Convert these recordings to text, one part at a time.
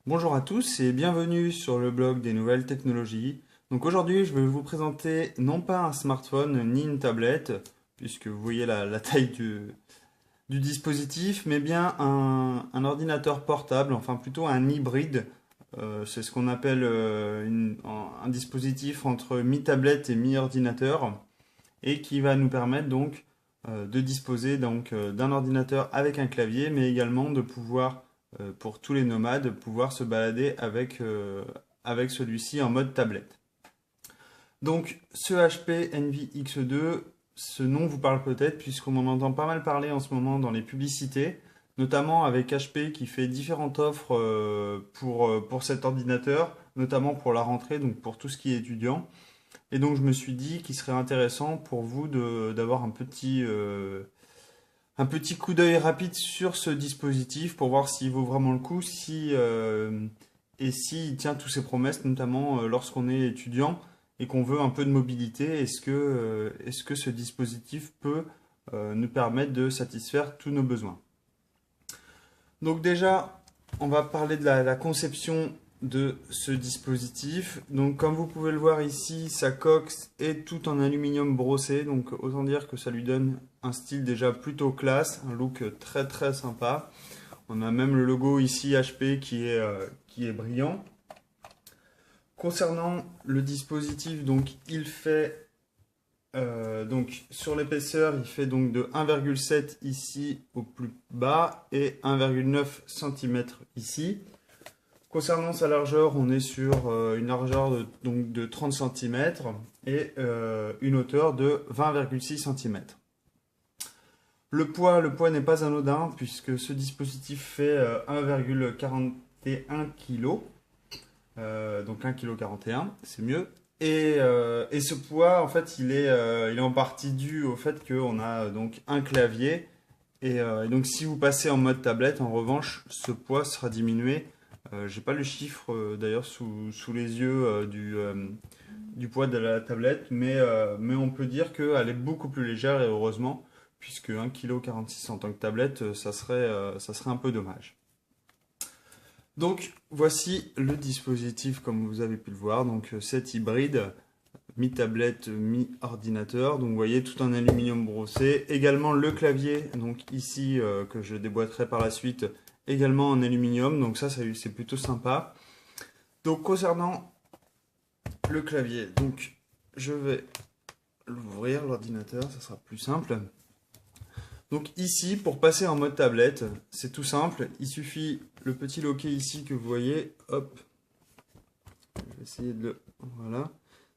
Bonjour à tous et bienvenue sur le blog des nouvelles technologies. Donc aujourd'hui, je vais vous présenter non pas un smartphone ni une tablette, puisque vous voyez la taille du dispositif, mais bien un ordinateur portable, enfin plutôt un hybride. C'est ce qu'on appelle un dispositif entre mi-tablette et mi-ordinateur et qui va nous permettre donc de disposer d'un ordinateur avec un clavier, mais également de pouvoir pour tous les nomades, pouvoir se balader avec celui-ci en mode tablette. Donc ce HP Envy X2, ce nom vous parle peut-être puisqu'on en entend pas mal parler en ce moment dans les publicités, notamment avec HP qui fait différentes offres pour cet ordinateur, notamment pour la rentrée, donc pour tout ce qui est étudiant. Et donc je me suis dit qu'il serait intéressant pour vous d'avoir un petit coup d'œil rapide sur ce dispositif pour voir s'il vaut vraiment le coup, et s'il tient toutes ses promesses, notamment lorsqu'on est étudiant et qu'on veut un peu de mobilité. Est-ce que ce dispositif peut nous permettre de satisfaire tous nos besoins? Donc déjà, on va parler de la conception de ce dispositif. Donc comme vous pouvez le voir ici, sa coque est tout en aluminium brossé, donc autant dire que ça lui donne un style déjà plutôt classe, un look très très sympa. On a même le logo ici HP qui est brillant. Concernant le dispositif, donc il fait donc sur l'épaisseur, il fait donc de 1,7 ici au plus bas et 1,9 cm ici. Concernant sa largeur, on est sur une largeur de 30 cm et une hauteur de 20,6 cm. Le poids n'est pas anodin puisque ce dispositif fait 1,41 kg, donc 1,41 kg, c'est mieux. Et ce poids, en fait, il est en partie dû au fait qu'on a donc un clavier. Et donc, si vous passez en mode tablette, en revanche, ce poids sera diminué. J'ai pas le chiffre d'ailleurs sous les yeux du poids de la tablette, mais on peut dire qu'elle est beaucoup plus légère et heureusement, puisque 1,46 kg en tant que tablette, ça serait un peu dommage. Donc voici le dispositif comme vous avez pu le voir, donc cet hybride mi-tablette, mi-ordinateur, donc vous voyez tout en aluminium brossé, également le clavier, donc ici que je déboîterai par la suite, également en aluminium, donc ça c'est plutôt sympa. Donc concernant le clavier, donc je vais l'ouvrir l'ordinateur, ça sera plus simple. Donc ici, pour passer en mode tablette, c'est tout simple. Il suffit le petit loquet ici que vous voyez. Hop. Je vais essayer de le... Voilà.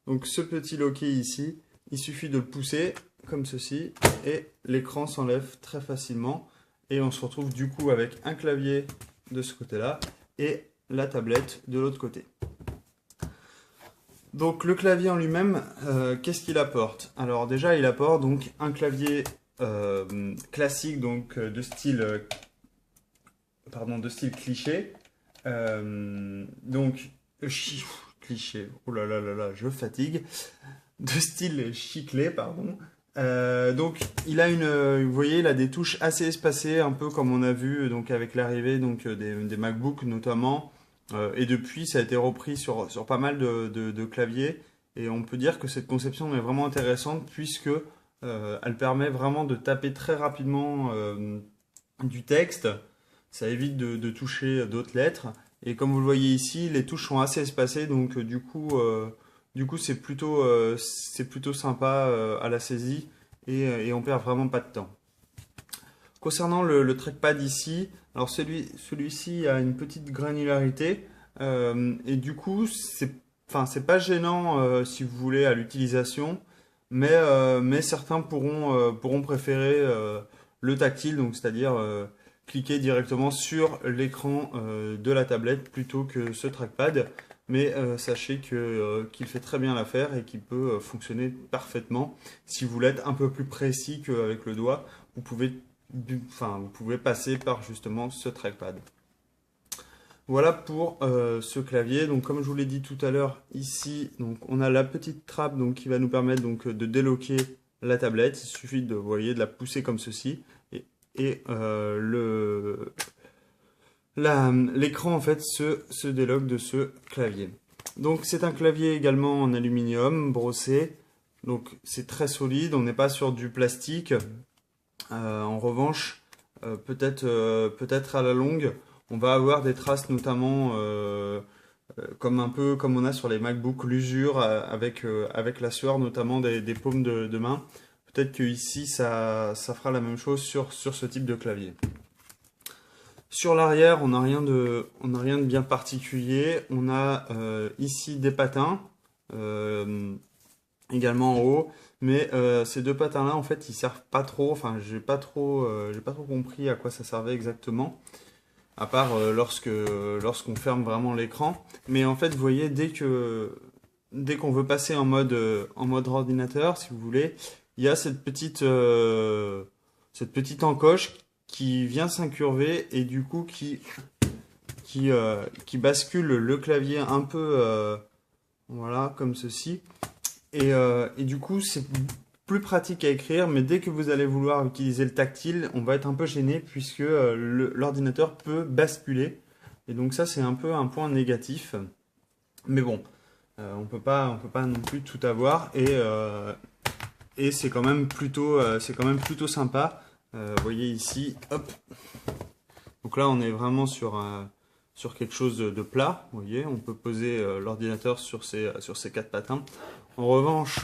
Donc ce petit loquet ici, il suffit de le pousser comme ceci et l'écran s'enlève très facilement. Et on se retrouve du coup avec un clavier de ce côté-là et la tablette de l'autre côté. Donc le clavier en lui-même, qu'est-ce qu'il apporte? Alors déjà, il apporte donc un clavier classique, donc de style cliché. Donc cliché, oh là là là là, je fatigue. De style chiclé, pardon. Donc il a vous voyez, il a des touches assez espacées, un peu comme on a vu donc avec l'arrivée donc des MacBook notamment. Et depuis, ça a été repris sur pas mal de claviers. Et on peut dire que cette conception est vraiment intéressante puisque elle permet vraiment de taper très rapidement du texte. Ça évite de toucher d'autres lettres. Et comme vous le voyez ici, les touches sont assez espacées. Donc du coup c'est plutôt sympa à la saisie. Et on perd vraiment pas de temps. Concernant le trackpad ici, alors celui-ci a une petite granularité et du coup c'est pas gênant si vous voulez à l'utilisation, mais certains pourront préférer le tactile, donc c'est-à-dire cliquer directement sur l'écran de la tablette plutôt que ce trackpad. Mais sachez qu'il fait très bien l'affaire et qu'il peut fonctionner parfaitement. Si vous voulez être un peu plus précis qu'avec le doigt, vous pouvez passer par justement ce trackpad. Voilà pour ce clavier. Donc comme je vous l'ai dit tout à l'heure, ici donc on a la petite trappe donc, qui va nous permettre donc, de déloquer la tablette. Il suffit de, vous voyez, de la pousser comme ceci. Et l'écran en fait se délogue de ce clavier. Donc c'est un clavier également en aluminium brossé, donc c'est très solide, on n'est pas sur du plastique. En revanche, peut-être à la longue, on va avoir des traces notamment comme un peu comme on a sur les MacBook, l'usure avec la sueur notamment des paumes de main. Peut-être que ici ça fera la même chose sur ce type de clavier. Sur l'arrière, on n'a rien de bien particulier. On a ici des patins, également en haut. Mais ces deux patins-là, en fait, ils servent pas trop. Enfin, j'ai pas trop compris à quoi ça servait exactement. À part lorsqu'on ferme vraiment l'écran. Mais en fait, vous voyez, dès qu'on veut passer en mode ordinateur, si vous voulez, il y a cette petite encoche qui vient s'incurver et du coup qui bascule le clavier un peu voilà, comme ceci. Et du coup, c'est plus pratique à écrire, mais dès que vous allez vouloir utiliser le tactile, on va être un peu gêné puisque l'ordinateur peut basculer. Et donc ça, c'est un peu un point négatif. Mais bon, on peut pas non plus tout avoir. Et c'est quand même plutôt sympa. Vous voyez ici, hop. Donc là, on est vraiment sur quelque chose de plat. Vous voyez, on peut poser l'ordinateur sur ces quatre patins. En revanche,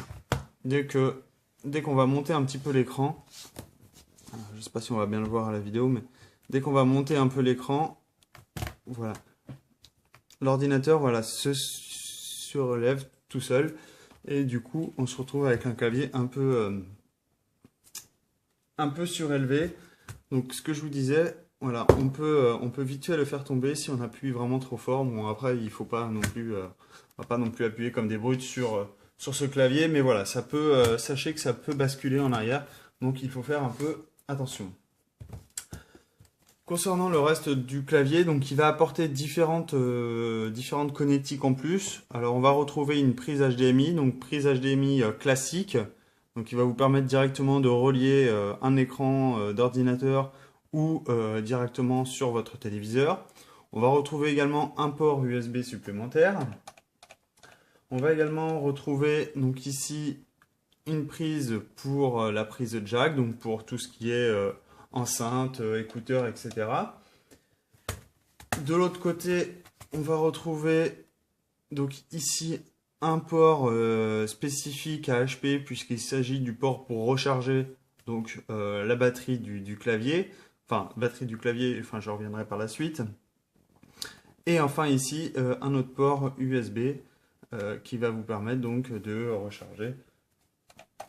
dès qu'on va monter un petit peu l'écran, je ne sais pas si on va bien le voir à la vidéo, mais dès qu'on va monter un peu l'écran, voilà, l'ordinateur voilà, se surélève tout seul. Et du coup, on se retrouve avec un clavier un peu surélevé. Donc ce que je vous disais, voilà, on peut vite fait le faire tomber si on appuie vraiment trop fort. Bon après il faut pas non plus, on va pas non plus appuyer comme des brutes sur ce clavier, mais voilà, sachez que ça peut basculer en arrière, donc il faut faire un peu attention. Concernant le reste du clavier, donc il va apporter différentes connectiques en plus. Alors on va retrouver une prise HDMI, donc prise HDMI classique. Donc il va vous permettre directement de relier un écran d'ordinateur ou directement sur votre téléviseur. On va retrouver également un port USB supplémentaire. On va également retrouver donc ici une prise pour la prise jack, donc pour tout ce qui est enceinte, écouteurs, etc. De l'autre côté, on va retrouver donc ici un port spécifique à HP puisqu'il s'agit du port pour recharger donc la batterie du clavier, enfin je reviendrai par la suite. Et enfin ici un autre port USB qui va vous permettre donc de recharger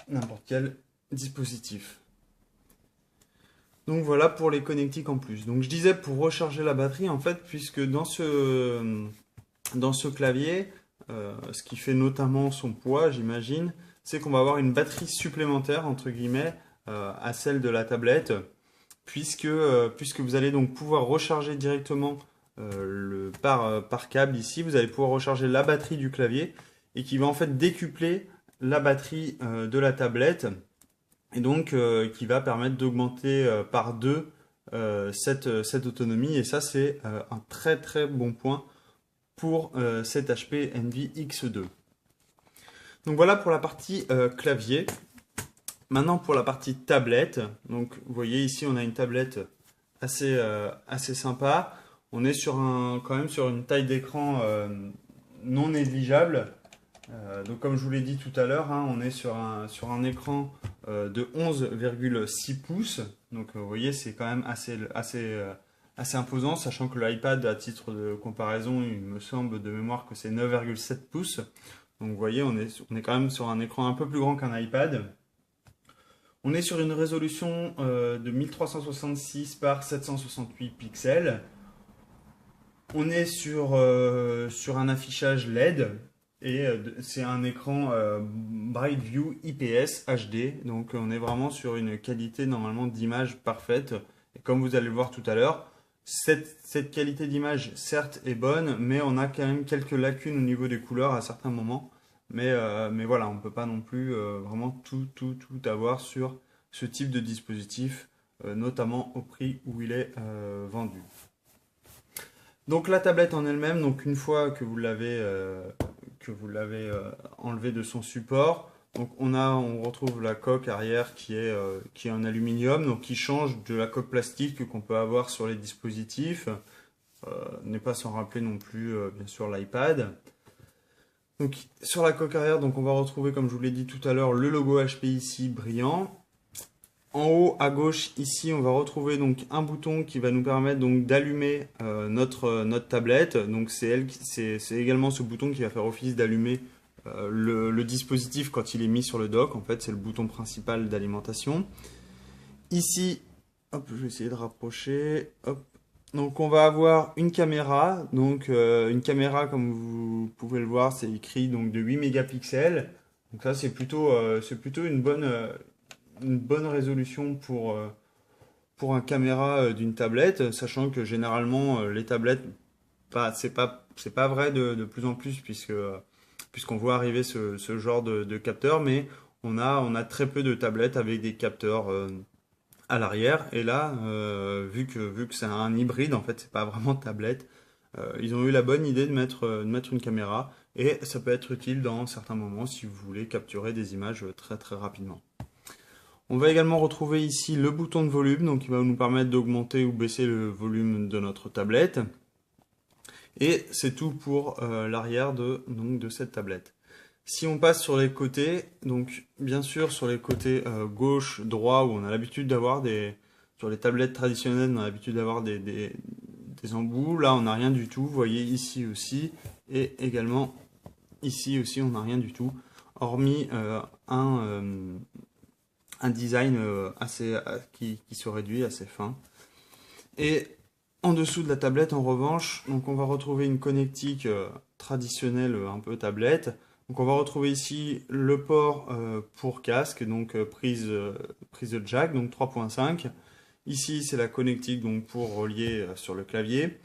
n'importe quel dispositif. Donc voilà pour les connectiques en plus. Donc je disais pour recharger la batterie en fait puisque dans ce clavier, ce qui fait notamment son poids, j'imagine, c'est qu'on va avoir une batterie supplémentaire, entre guillemets, à celle de la tablette, puisque vous allez donc pouvoir recharger directement par câble ici, vous allez pouvoir recharger la batterie du clavier, et qui va en fait décupler la batterie de la tablette, et donc qui va permettre d'augmenter par deux cette autonomie, et ça c'est un très très bon point pour cet HP Envy X2. Donc voilà pour la partie clavier. Maintenant pour la partie tablette. Donc vous voyez ici on a une tablette assez sympa. On est quand même sur une taille d'écran non négligeable. Donc comme je vous l'ai dit tout à l'heure, hein, on est sur un écran de 11,6 pouces. Donc vous voyez c'est quand même assez imposant, sachant que l'iPad, à titre de comparaison, il me semble de mémoire que c'est 9,7 pouces. Donc vous voyez, on est quand même sur un écran un peu plus grand qu'un iPad. On est sur une résolution de 1366 par 768 pixels. On est sur un affichage LED et c'est un écran Bright View IPS HD. Donc on est vraiment sur une qualité normalement d'image parfaite. Et comme vous allez le voir tout à l'heure, cette qualité d'image, certes, est bonne, mais on a quand même quelques lacunes au niveau des couleurs à certains moments. Mais voilà, on ne peut pas non plus vraiment tout avoir sur ce type de dispositif, notamment au prix où il est vendu. Donc la tablette en elle-même, donc une fois que vous l'avez enlevé de son support, donc on retrouve la coque arrière qui est en aluminium, donc qui change de la coque plastique qu'on peut avoir sur les dispositifs. N'est pas sans rappeler non plus bien sûr l'iPad. Donc sur la coque arrière, donc on va retrouver, comme je vous l'ai dit tout à l'heure, le logo HP ici brillant. En haut à gauche ici, on va retrouver donc un bouton qui va nous permettre donc d'allumer notre tablette. Donc c'est également ce bouton qui va faire office d'allumer le dispositif quand il est mis sur le dock. En fait, c'est le bouton principal d'alimentation. Ici, hop, je vais essayer de rapprocher. Hop. Donc on va avoir une caméra. Donc une caméra, comme vous pouvez le voir, c'est écrit donc de 8 mégapixels. Donc ça c'est plutôt une bonne résolution pour un caméra d'une tablette, sachant que généralement les tablettes, bah, c'est pas vrai de plus en plus puisqu'on voit arriver ce genre de capteurs, mais on a très peu de tablettes avec des capteurs à l'arrière. Et là, vu que c'est un hybride, en fait, c'est pas vraiment tablette. Ils ont eu la bonne idée de mettre une caméra et ça peut être utile dans certains moments si vous voulez capturer des images très très rapidement. On va également retrouver ici le bouton de volume, donc il va nous permettre d'augmenter ou baisser le volume de notre tablette. Et c'est tout pour l'arrière de cette tablette. Si on passe sur les côtés, donc bien sûr sur les côtés gauche, droit, où on a l'habitude d'avoir sur les tablettes traditionnelles, on a l'habitude d'avoir des embouts. Là, on n'a rien du tout. Vous voyez ici aussi, et également ici aussi, on n'a rien du tout, hormis un design qui se réduit assez fin. Et en dessous de la tablette, en revanche, donc on va retrouver une connectique traditionnelle un peu tablette. Donc on va retrouver ici le port pour casque, donc prise de jack, donc 3.5. Ici c'est la connectique donc pour relier sur le clavier.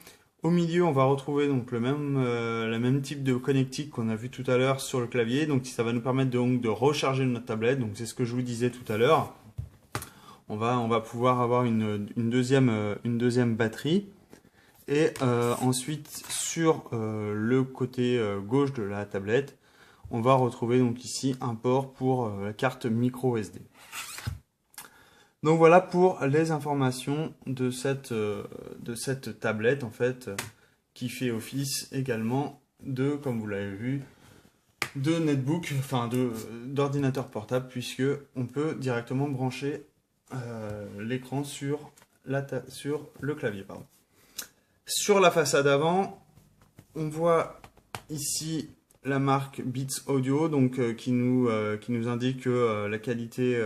Au milieu, on va retrouver donc le même type de connectique qu'on a vu tout à l'heure sur le clavier. Donc ça va nous permettre donc de recharger notre tablette. Donc c'est ce que je vous disais tout à l'heure. On va pouvoir avoir une deuxième batterie. Et ensuite, sur le côté gauche de la tablette, on va retrouver donc ici un port pour la carte micro SD. Donc voilà pour les informations de cette tablette en fait qui fait office également comme vous l'avez vu, de netbook, enfin d'ordinateur portable, puisque on peut directement brancher l'écran sur le clavier. Pardon. Sur la façade avant, on voit ici la marque Beats Audio, donc qui nous indique que la qualité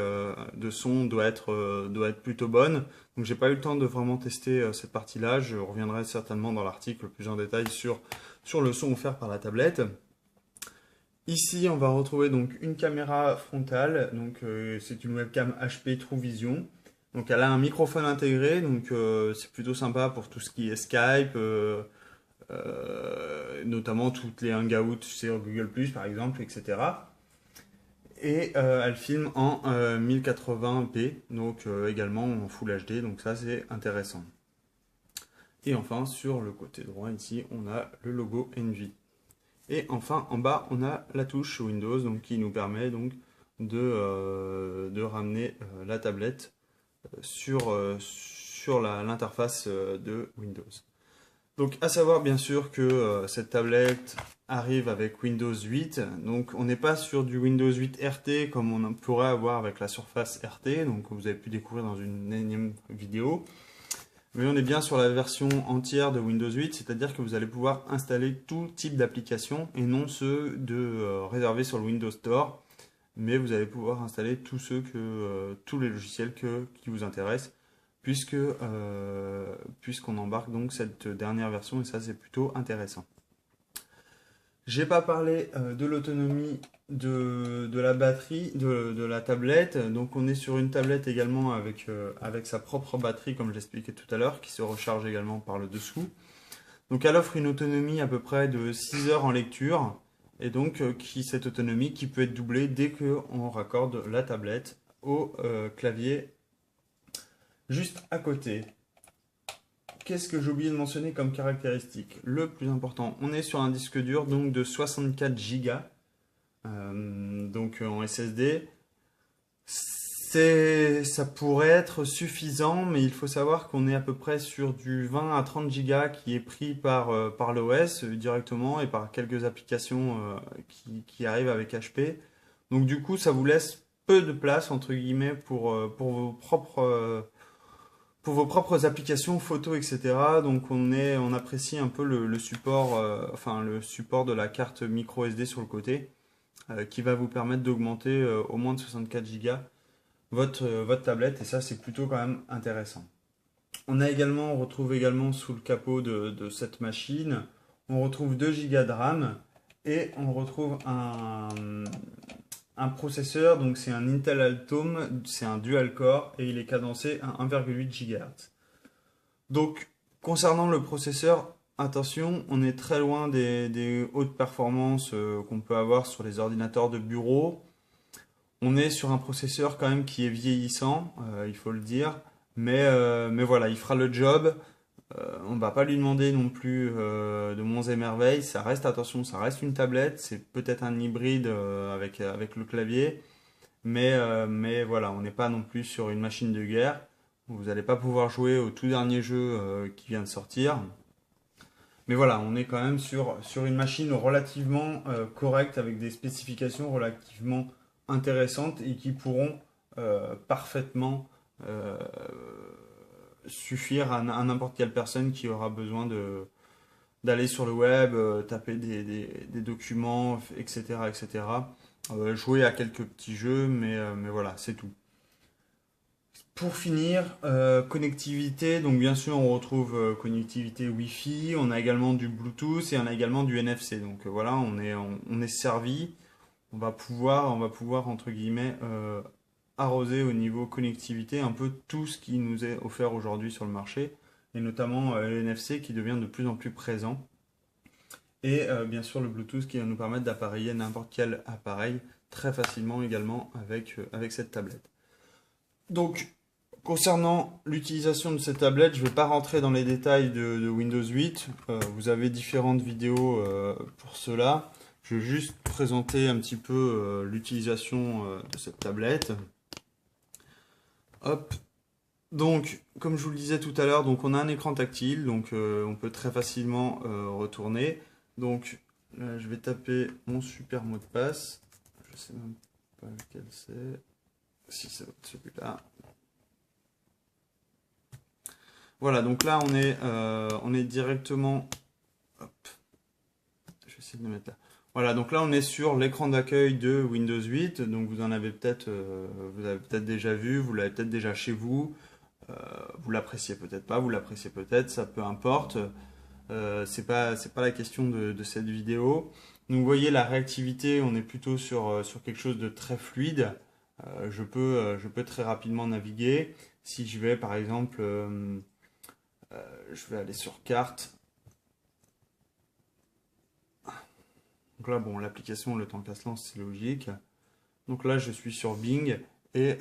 de son doit être plutôt bonne. Donc j'ai pas eu le temps de vraiment tester cette partie-là. Je reviendrai certainement dans l'article plus en détail sur le son offert par la tablette. Ici, on va retrouver donc une caméra frontale. Donc c'est une webcam HP TrueVision. Donc elle a un microphone intégré, donc c'est plutôt sympa pour tout ce qui est Skype. Notamment toutes les hangouts sur Google+, par exemple, etc. Et elle filme en 1080p, donc également en Full HD, donc ça c'est intéressant. Et enfin, sur le côté droit ici, on a le logo Envy. Et enfin, en bas, on a la touche Windows, donc qui nous permet donc de ramener la tablette sur l'interface de Windows. Donc à savoir bien sûr que cette tablette arrive avec Windows 8, donc on n'est pas sur du Windows 8 RT comme on pourrait avoir avec la Surface RT, donc vous avez pu découvrir dans une énième vidéo, mais on est bien sur la version entière de Windows 8, c'est-à-dire que vous allez pouvoir installer tout type d'applications et non ceux réservés sur le Windows Store, mais vous allez pouvoir installer tous les logiciels qui vous intéressent, puisqu'on embarque donc cette dernière version et ça c'est plutôt intéressant. J'ai pas parlé de l'autonomie de la batterie de la tablette, donc on est sur une tablette également avec sa propre batterie comme je l'expliquais tout à l'heure qui se recharge également par le dessous. Donc elle offre une autonomie à peu près de 6 heures en lecture et donc cette autonomie qui peut être doublée dès qu'on raccorde la tablette au clavier juste à côté. qu'est-ce que j'ai oublié de mentionner comme caractéristique? Le plus important, on est sur un disque dur donc de 64 Go, donc en SSD. Ça pourrait être suffisant, mais il faut savoir qu'on est à peu près sur du 20 à 30 Go qui est pris par l'OS directement et par quelques applications qui arrivent avec HP. Donc du coup, ça vous laisse peu de place, entre guillemets, pour vos propres applications, photos, etc. Donc on apprécie un peu le support, enfin le support de la carte micro SD sur le côté, qui va vous permettre d'augmenter au moins de 64 Go votre tablette, et ça c'est plutôt quand même intéressant. On retrouve également sous le capot de cette machine, on retrouve 2 Go de RAM et on retrouve un processeur, donc c'est un Intel Atom, c'est un dual core et il est cadencé à 1,8 GHz. Donc concernant le processeur, attention, on est très loin des hautes performances qu'on peut avoir sur les ordinateurs de bureau. On est sur un processeur quand même qui est vieillissant, il faut le dire, mais voilà, il fera le job. On va pas lui demander non plus de monts et merveilles. Ça reste, attention, ça reste une tablette. C'est peut-être un hybride avec le clavier, mais voilà, on n'est pas non plus sur une machine de guerre. Vous n'allez pas pouvoir jouer au tout dernier jeu qui vient de sortir. Mais voilà, on est quand même sur une machine relativement correcte avec des spécifications relativement intéressantes et qui pourront parfaitement suffire à n'importe quelle personne qui aura besoin d'aller sur le web, taper des documents, etc., etc. Jouer à quelques petits jeux, mais voilà, c'est tout. Pour finir, connectivité, donc bien sûr on retrouve connectivité Wi-Fi, on a également du Bluetooth et on a également du NFC. Donc voilà, on est servi, on va pouvoir entre guillemets arroser au niveau connectivité un peu tout ce qui nous est offert aujourd'hui sur le marché, et notamment le NFC qui devient de plus en plus présent, et bien sûr le Bluetooth qui va nous permettre d'appareiller n'importe quel appareil très facilement également avec cette tablette. Donc, concernant l'utilisation de cette tablette, je ne vais pas rentrer dans les détails de Windows 8. Vous avez différentes vidéos pour cela. Je vais juste présenter un petit peu l'utilisation de cette tablette. Hop. Donc, comme je vous le disais tout à l'heure, donc on a un écran tactile, donc on peut très facilement retourner. Donc, là, je vais taper mon super mot de passe. Je ne sais même pas lequel c'est. Si c'est celui-là. Voilà, donc là on est directement. Hop, je vais essayer de le mettre là. Voilà, donc là on est sur l'écran d'accueil de Windows 8. Donc vous avez peut-être déjà vu, vous l'avez peut-être déjà chez vous. Vous l'appréciez peut-être pas, vous l'appréciez peut-être, ça peu importe. C'est pas la question de cette vidéo. Donc vous voyez la réactivité, on est plutôt sur quelque chose de très fluide. Je peux très rapidement naviguer. Si je vais par exemple, je vais aller sur carte. Donc là, bon, l'application, le temps qu'elle se lance, c'est logique. Donc là, je suis sur Bing et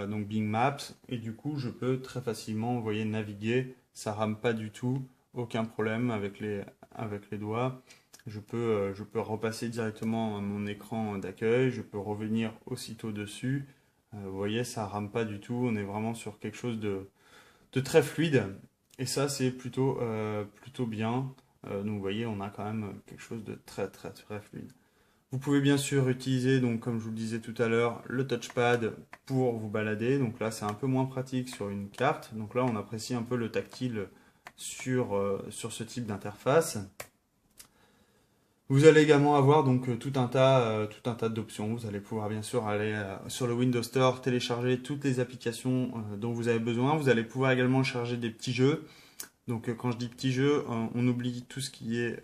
donc Bing Maps, et du coup, je peux très facilement, vous voyez, naviguer. Ça rame pas du tout, aucun problème avec les doigts. Je peux repasser directement à mon écran d'accueil, je peux revenir aussitôt dessus. Vous voyez, ça rame pas du tout, on est vraiment sur quelque chose de très fluide. Et ça, c'est plutôt bien. Donc vous voyez, on a quand même quelque chose de très très très fluide. Vous pouvez bien sûr utiliser, donc comme je vous le disais tout à l'heure, le touchpad pour vous balader. Donc là, c'est un peu moins pratique sur une carte. Donc là, on apprécie un peu le tactile sur ce type d'interface. Vous allez également avoir donc tout un tas d'options. Vous allez pouvoir bien sûr aller sur le Windows Store, télécharger toutes les applications dont vous avez besoin. Vous allez pouvoir également charger des petits jeux. Donc quand je dis petits jeux, on oublie tout ce qui est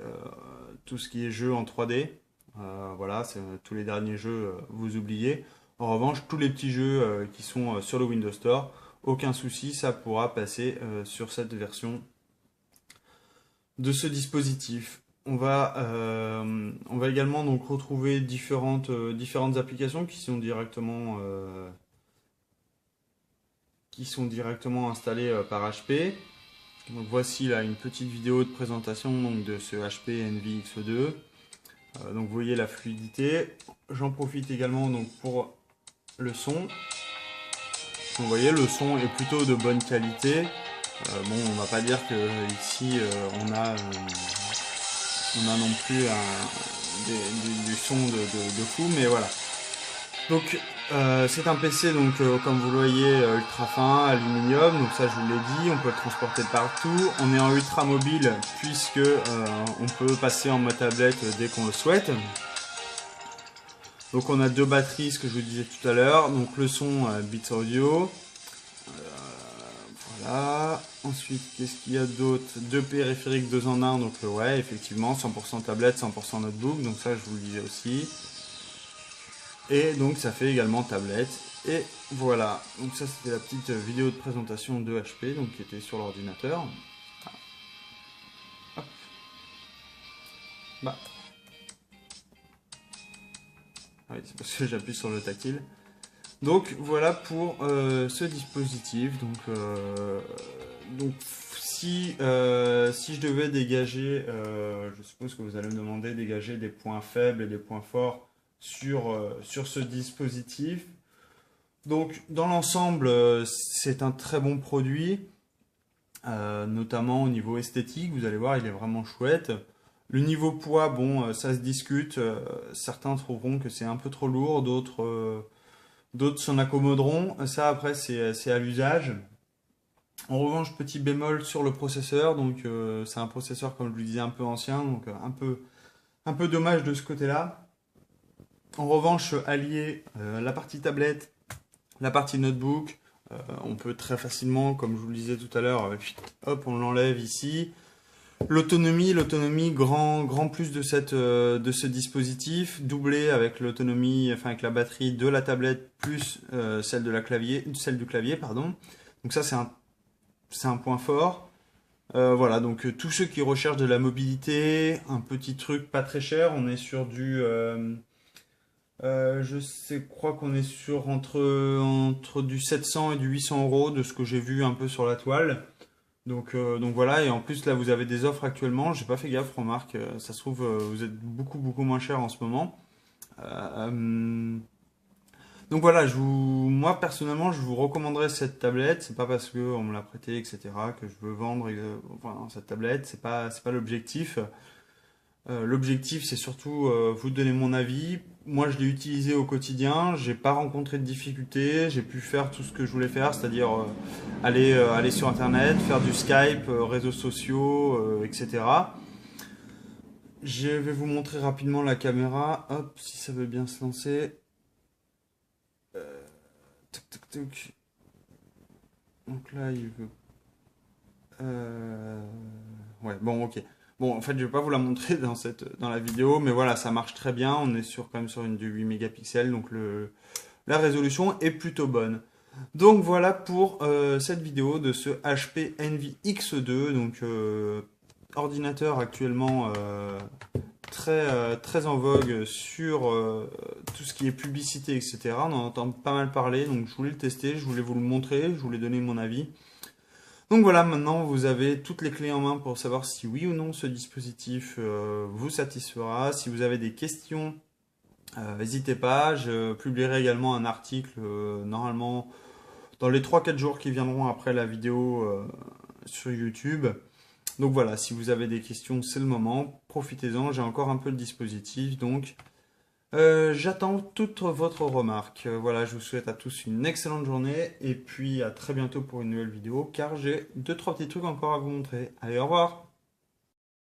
jeu en 3D. Voilà, c'est tous les derniers jeux, vous oubliez. En revanche, tous les petits jeux qui sont sur le Windows Store, aucun souci, ça pourra passer sur cette version de ce dispositif. On va également donc retrouver différentes applications qui sont directement installées par HP. Donc voici là une petite vidéo de présentation donc, de ce HP Envy X2. Donc vous voyez la fluidité. J'en profite également donc, pour le son. Donc, vous voyez le son est plutôt de bonne qualité. Bon, on va pas dire que ici on a non plus du son de fou, mais voilà. Donc c'est un PC donc comme vous le voyez ultra fin, aluminium, donc ça je vous l'ai dit, on peut le transporter partout. On est en ultra mobile puisque on peut passer en mode tablette dès qu'on le souhaite. Donc on a deux batteries, ce que je vous disais tout à l'heure, donc le son Beats Audio. Voilà. Ensuite, qu'est-ce qu'il y a d'autre? Deux périphériques 2 en 1, donc ouais, effectivement, 100% tablette, 100% notebook, donc ça je vous le disais aussi. Et donc ça fait également tablette. Et voilà, donc ça c'était la petite vidéo de présentation de HP, donc qui était sur l'ordinateur. Hop. Bah. Ah oui, c'est parce que j'appuie sur le tactile. Donc voilà pour ce dispositif. Donc si je devais dégager, je suppose que vous allez me demander dégager des points faibles et des points forts sur ce dispositif. Donc dans l'ensemble, c'est un très bon produit, notamment au niveau esthétique. Vous allez voir, il est vraiment chouette. Le niveau poids, bon, ça se discute. Certains trouveront que c'est un peu trop lourd, d'autres s'en accommoderont. Ça, après, c'est à l'usage. En revanche, petit bémol sur le processeur. Donc, c'est un processeur, comme je vous le disais, un peu ancien. Donc, un peu dommage de ce côté-là. En revanche, allier la partie tablette, la partie notebook, on peut très facilement, comme je vous le disais tout à l'heure, hop, on l'enlève ici. L'autonomie, grand plus de ce dispositif, doublé avec l'autonomie, enfin avec la batterie de la tablette plus celle du clavier, pardon. Donc ça c'est un point fort. Voilà, donc tous ceux qui recherchent de la mobilité, un petit truc pas très cher, on est sur du, crois qu'on est sur entre du 700 et du 800 euros de ce que j'ai vu un peu sur la toile. Donc voilà, et en plus là vous avez des offres actuellement, j'ai pas fait gaffe, remarque, ça se trouve vous êtes beaucoup moins cher en ce moment. Donc voilà, moi personnellement je vous recommanderais cette tablette, c'est pas parce qu'on me l'a prêtée etc que je veux vendre enfin, cette tablette, c'est pas l'objectif. L'objectif c'est surtout vous donner mon avis. Moi je l'ai utilisé au quotidien, j'ai pas rencontré de difficultés, j'ai pu faire tout ce que je voulais faire, c'est-à-dire aller sur internet, faire du Skype, réseaux sociaux, etc. Je vais vous montrer rapidement la caméra, hop, si ça veut bien se lancer. Toc, toc, toc. Donc là il veut... Ouais, bon ok. Bon, en fait, je vais pas vous la montrer dans la vidéo, mais voilà, ça marche très bien. On est quand même sur une de 8 mégapixels, donc la résolution est plutôt bonne. Donc voilà pour cette vidéo de ce HP Envy X2, donc ordinateur actuellement très en vogue sur tout ce qui est publicité, etc. On en entend pas mal parler, donc je voulais le tester, je voulais vous le montrer, je voulais donner mon avis. Donc voilà, maintenant vous avez toutes les clés en main pour savoir si oui ou non ce dispositif vous satisfera. Si vous avez des questions, n'hésitez pas. Je publierai également un article normalement dans les 3-4 jours qui viendront après la vidéo sur YouTube. Donc voilà, si vous avez des questions, c'est le moment. Profitez-en, j'ai encore un peu de dispositif, donc j'attends toutes votre remarque. Voilà, je vous souhaite à tous une excellente journée et puis à très bientôt pour une nouvelle vidéo car j'ai 2-3 petits trucs encore à vous montrer. Allez, au revoir!